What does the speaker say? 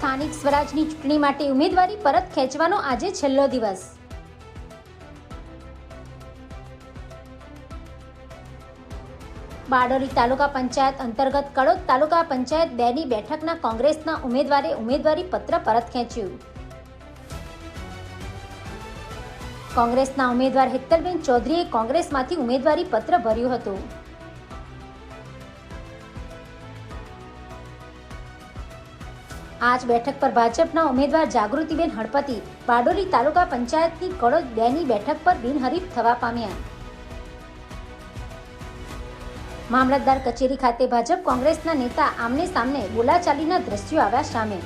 સ્થાનિક સ્વરાજની ચૂંટણી માટે ઉમેદવારી પરત ખેંચવાનો આજે છેલ્લો દિવસ। બારડોલી તાલુકા પંચાયત અંતર્ગત કડોદ તાલુકા પંચાયત 2ની બેઠકના કોંગ્રેસના ઉમેદવારે ઉમેદવારી પત્ર પરત ખેંચ્યું। કોંગ્રેસના ઉમેદવાર હેતલબેન ચૌધરીએ કોંગ્રેસમાંથી ઉમેદવારી પત્ર ભર્યું હતું। આજ બેઠક પર ભાજપના ઉમેદવાર જાગૃતિબેન હળપતિ બારડોલી તાલુકા પંચાયતની કડોદ 2ની બેઠક પર બિનહરીફ થવા પામ્યા। મામલતદાર કચેરી ખાતે ભાજપ કોંગ્રેસના નેતા આમને સામને બોલાચાલીના દ્રશ્યો આવ્યા સામે।